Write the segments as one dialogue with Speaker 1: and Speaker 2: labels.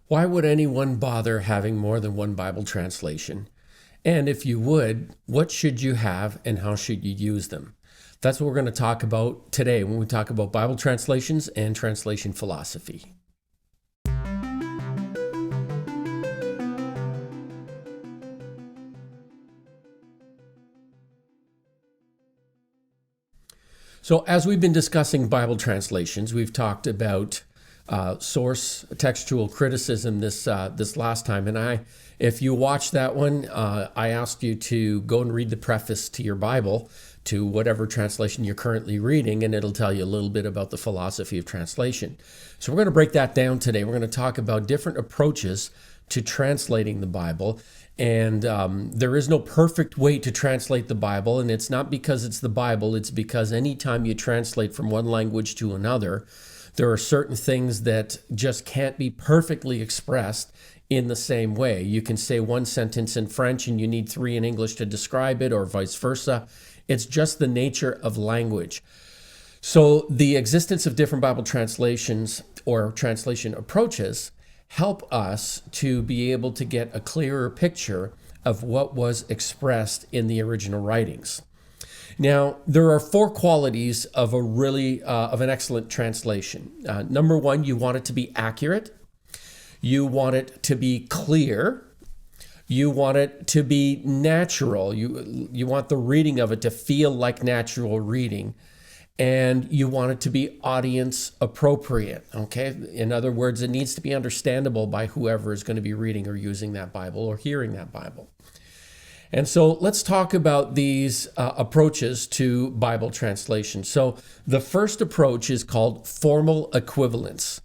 Speaker 1: Why would anyone bother having more than one Bible translation? And if you would, what should you have and how should you use them? That's what we're going to talk about today when we talk about Bible translations and translation philosophy. So as we've been discussing Bible translations, we've talked about source textual criticism this last time. And if you watched that one, I asked you to go and read the preface to your Bible, to whatever translation you're currently reading, and it'll tell you a little bit about the philosophy of translation. So we're going to break that down today. We're going to talk about different approaches to translating the Bible. And there is no perfect way to translate the Bible, and it's not because it's the Bible, it's because anytime you translate from one language to another, there are certain things that just can't be perfectly expressed in the same way. You can say one sentence in French and you need three in English to describe it, or vice versa. It's just the nature of language. So the existence of different Bible translations or translation approaches help us to be able to get a clearer picture of what was expressed in the original writings. Now, there are four qualities of an excellent translation. Number one, you want it to be accurate. You want it to be clear. You want it to be natural. You want the reading of it to feel like natural reading. And you want it to be audience appropriate, okay? In other words, it needs to be understandable by whoever is going to be reading or using that Bible or hearing that Bible. And so let's talk about these approaches to Bible translation. So the first approach is called formal equivalence.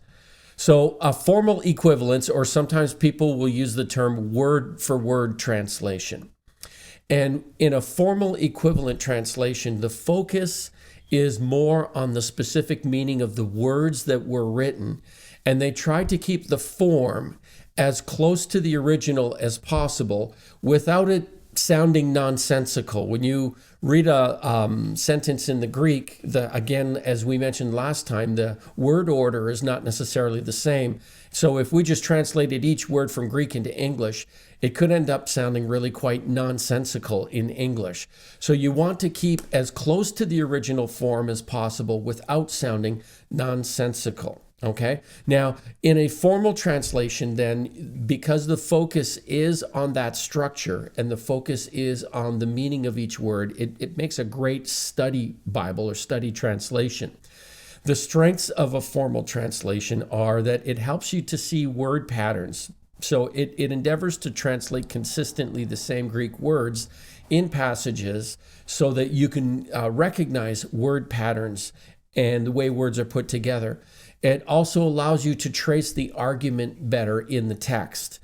Speaker 1: So a formal equivalence, or sometimes people will use the term word for word translation. And in a formal equivalent translation, the focus is more on the specific meaning of the words that were written, and they try to keep the form as close to the original as possible without it sounding nonsensical. When you read a sentence in the Greek, again, as we mentioned last time, the word order is not necessarily the same. So if we just translated each word from Greek into English, it could end up sounding really quite nonsensical in English. So you want to keep as close to the original form as possible without sounding nonsensical. Okay. Now, in a formal translation, then, because the focus is on that structure and the focus is on the meaning of each word, it makes a great study Bible or study translation. The strengths of a formal translation are that it helps you to see word patterns. So it endeavors to translate consistently the same Greek words in passages so that you can recognize word patterns and the way words are put together. It also allows you to trace the argument better in the text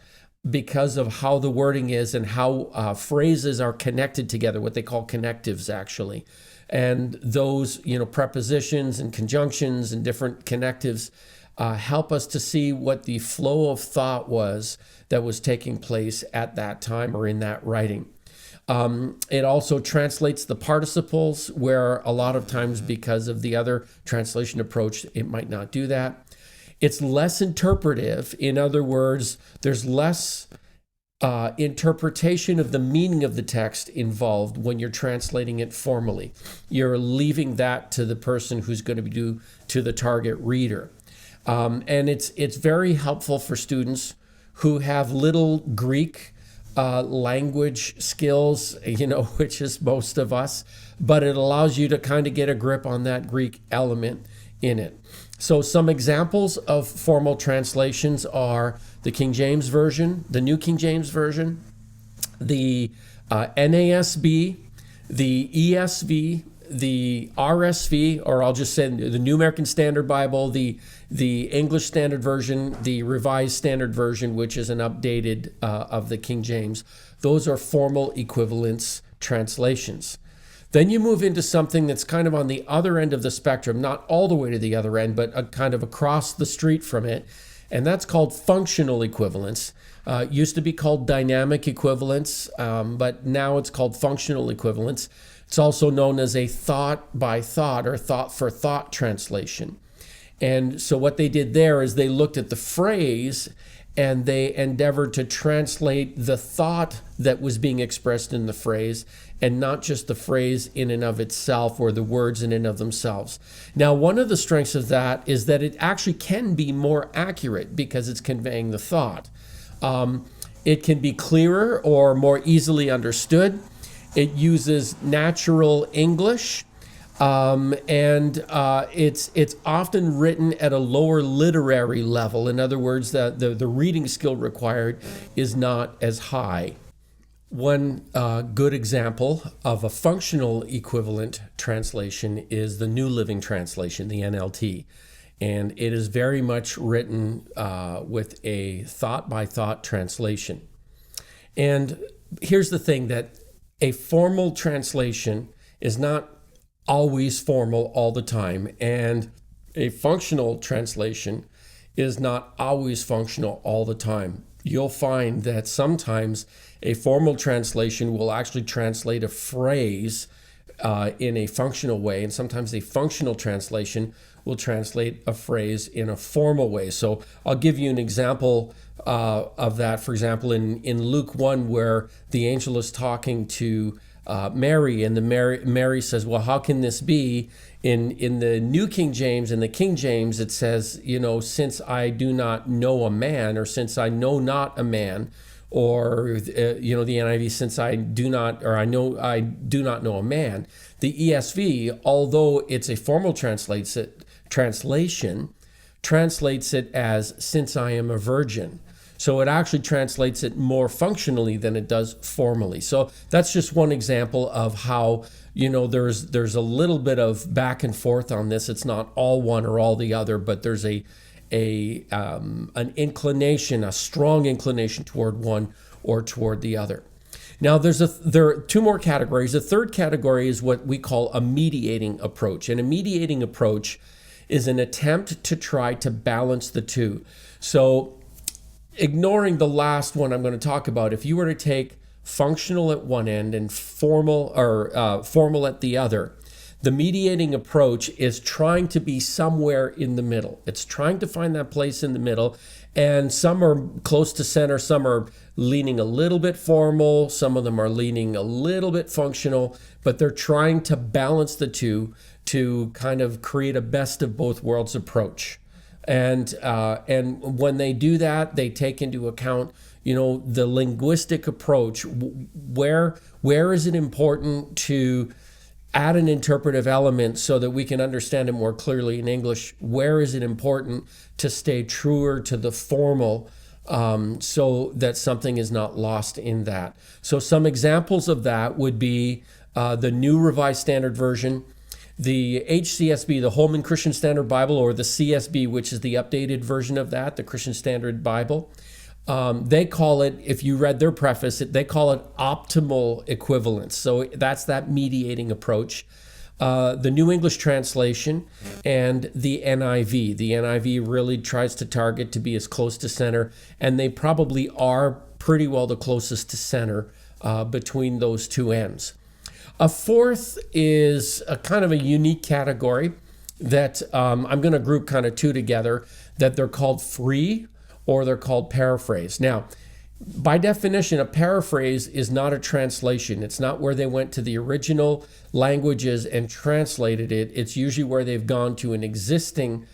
Speaker 1: because of how the wording is and how phrases are connected together, what they call connectives, actually. And those, prepositions and conjunctions and different connectives help us to see what the flow of thought was that was taking place at that time or in that writing. It also translates the participles, where a lot of times, because of the other translation approach, it might not do that. It's less interpretive. In other words, there's less interpretation of the meaning of the text involved when you're translating it formally. You're leaving that to the person who's going to do to the target reader. And it's very helpful for students who have little Greek language skills, which is most of us, but it allows you to kind of get a grip on that Greek element in it. So some examples of formal translations are the King James Version, the New King James Version, the NASB, the ESV, the RSV, or I'll just say the New American Standard Bible, the English Standard Version, the Revised Standard Version, which is an updated of the King James. Those are formal equivalence translations. Then you move into something that's kind of on the other end of the spectrum, not all the way to the other end, but kind of across the street from it, and that's called functional equivalence. Used to be called dynamic equivalence, but now it's called functional equivalence. It's also known as a thought by thought or thought for thought translation. And so what they did there is they looked at the phrase and they endeavored to translate the thought that was being expressed in the phrase, and not just the phrase in and of itself or the words in and of themselves. Now, one of the strengths of that is that it actually can be more accurate because it's conveying the thought. It can be clearer or more easily understood. It uses natural English. It's often written at a lower literary level. In other words, the reading skill required is not as high. One good example of a functional equivalent translation is the New Living Translation, the NLT. And it is very much written with a thought-by-thought translation. And here's the thing, that a formal translation is not always formal all the time, and a functional translation is not always functional all the time. You'll find that sometimes a formal translation will actually translate a phrase in a functional way, and sometimes a functional translation will translate a phrase in a formal way. So I'll give you an example of that. For example, in Luke 1, where the angel is talking to Mary, and Mary says, well, how can this be? In the New King James and the King James, it says, since I do not know a man, or since I know not a man, or the NIV, since I do not, or I do not know a man. The ESV, although it's a formal translation, translates it as since I am a virgin. So it actually translates it more functionally than it does formally. So that's just one example of how, there's a little bit of back and forth on this. It's not all one or all the other, but there's an inclination, a strong inclination toward one or toward the other. Now, there are two more categories. The third category is what we call a mediating approach. And a mediating approach is an attempt to try to balance the two. So, ignoring the last one I'm going to talk about, if you were to take functional at one end and formal at the other, the mediating approach is trying to be somewhere in the middle. It's trying to find that place in the middle, and some are close to center, some are leaning a little bit formal, some of them are leaning a little bit functional, but they're trying to balance the two to kind of create a best of both worlds approach. And when they do that, they take into account, the linguistic approach. Where is it important to add an interpretive element so that we can understand it more clearly in English? Where is it important to stay truer to the formal so that something is not lost in that? So some examples of that would be the New Revised Standard Version, the HCSB, the Holman Christian Standard Bible, or the CSB, which is the updated version of that, the Christian Standard Bible. They call it, if you read their preface, they call it optimal equivalence. So that's that mediating approach. The New English Translation and the NIV. The NIV really tries to target to be as close to center, and they probably are pretty well the closest to center between those two ends. A fourth is a kind of a unique category that I'm going to group kind of two together, that they're called free or they're called paraphrase. Now, by definition, a paraphrase is not a translation. It's not where they went to the original languages and translated it. It's usually where they've gone to an existing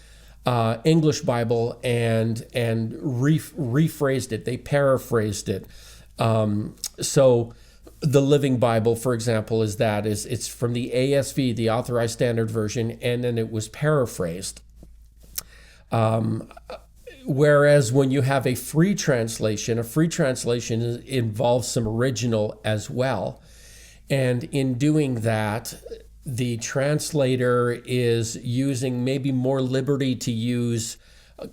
Speaker 1: English Bible and rephrased it. They paraphrased it. So the Living Bible, for example, it's from the ASV, the Authorized Standard Version, and then it was paraphrased. Whereas when you have a free translation involves some original as well. And in doing that, the translator is using maybe more liberty to use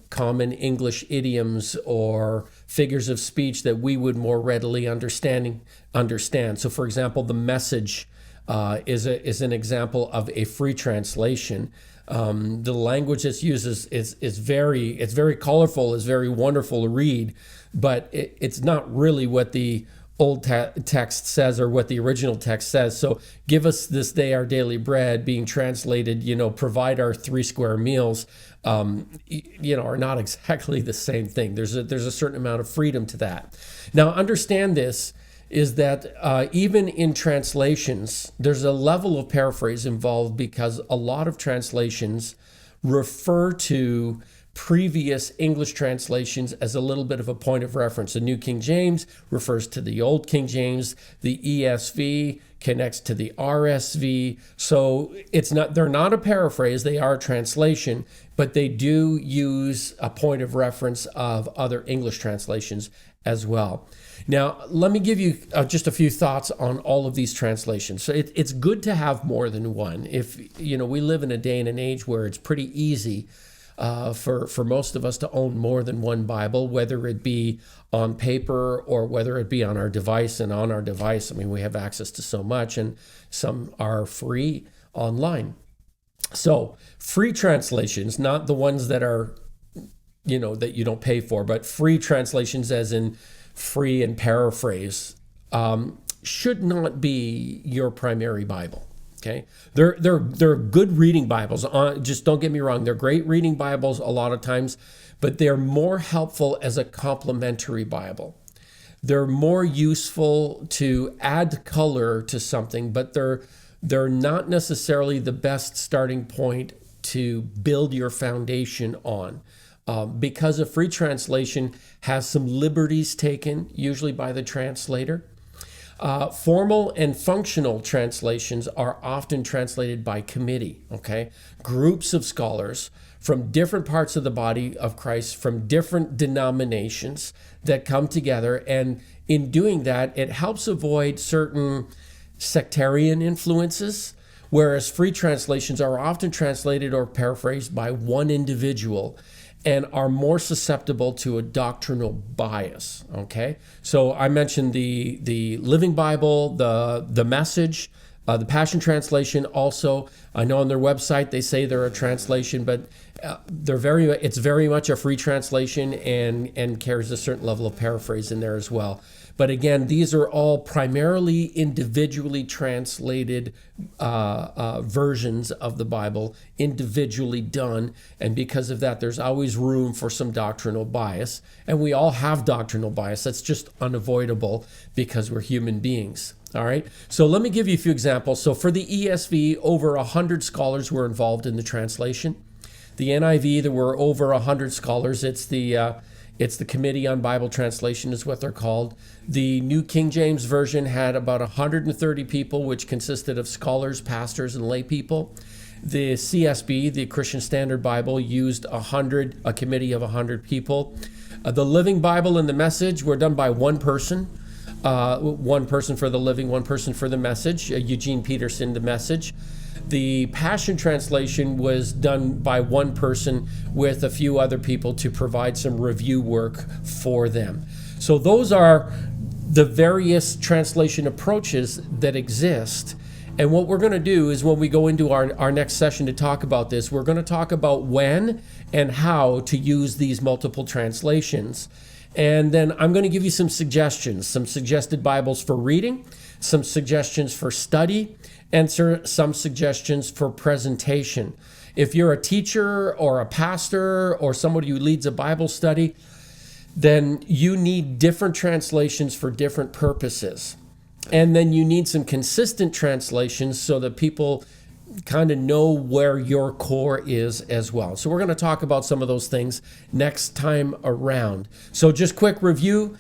Speaker 1: common English idioms or figures of speech that we would more readily understand. So, for example, the Message is an example of a free translation. The language that's used is very colorful, is very wonderful to read, but it's not really what the text says or what the original text says. So give us this day our daily bread, being translated, provide our 3 square meals, are not exactly the same thing. There's a certain amount of freedom to that. Now, understand this is that even in translations, there's a level of paraphrase involved because a lot of translations refer to previous English translations as a little bit of a point of reference. The New King James refers to the Old King James. The ESV connects to the RSV. So they're not a paraphrase, they are a translation, but they do use a point of reference of other English translations as well. Now, let me give you just a few thoughts on all of these translations. So it's good to have more than one. If, we live in a day and an age where it's pretty easy for most of us to own more than one Bible, whether it be on paper or whether it be on our device. And on our device, we have access to so much, and some are free online. So free translations, not the ones that are, that you don't pay for, but free translations as in free and paraphrase, should not be your primary Bible. Okay, they're good reading Bibles. Just don't get me wrong; they're great reading Bibles a lot of times, but they're more helpful as a complementary Bible. They're more useful to add color to something, but they're not necessarily the best starting point to build your foundation on. Because a free translation has some liberties taken, usually by the translator. Formal and functional translations are often translated by committee, okay? Groups of scholars from different parts of the body of Christ, from different denominations that come together. And in doing that, it helps avoid certain sectarian influences, whereas free translations are often translated or paraphrased by one individual and are more susceptible to a doctrinal bias, okay? So I mentioned the Living Bible, the Message, the Passion Translation also. I know on their website they say they're a translation, but it's very much a free translation and carries a certain level of paraphrase in there as well. But again, these are all primarily individually translated versions of the Bible, individually done. And because of that, there's always room for some doctrinal bias. And we all have doctrinal bias. That's just unavoidable because we're human beings. All right. So let me give you a few examples. So for the ESV, over 100 scholars were involved in the translation. The NIV, there were over 100 scholars. It's the Committee on Bible Translation is what they're called. The New King James Version had about 130 people, which consisted of scholars, pastors, and lay people. The CSB, the Christian Standard Bible, used a committee of 100 people. The Living Bible and the Message were done by one person. One person for the Living, one person for the Message, Eugene Peterson, the Message. The Passion Translation was done by one person with a few other people to provide some review work for them. So those are the various translation approaches that exist. And what we're going to do is when we go into our next session to talk about this, we're going to talk about when and how to use these multiple translations. And then I'm going to give you some suggestions, some suggested Bibles for reading, some suggestions for study, and some suggestions for presentation. If you're a teacher or a pastor or somebody who leads a Bible study, then you need different translations for different purposes. And then you need some consistent translations so that people kind of know where your core is as well. So we're going to talk about some of those things next time around. So just quick review,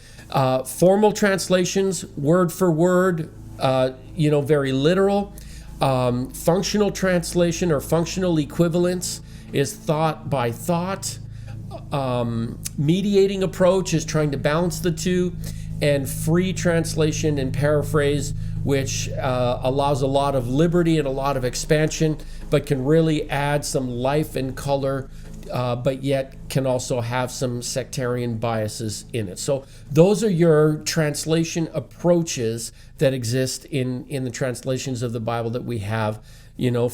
Speaker 1: formal translations, word for word, very literal. Functional translation or functional equivalence is thought by thought. Mediating approach is trying to balance the two. And free translation and paraphrase, which allows a lot of liberty and a lot of expansion, but can really add some life and color, but yet can also have some sectarian biases in it. So those are your translation approaches that exist in the translations of the Bible that we have,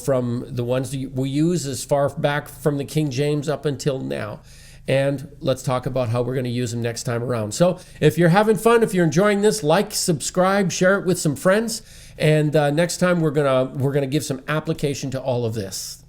Speaker 1: from the ones that we use as far back from the King James up until now. and let's talk about how we're going to use them next time around. So if you're having fun, if you're enjoying this, like, subscribe, share it with some friends, and next time we're gonna give some application to all of this.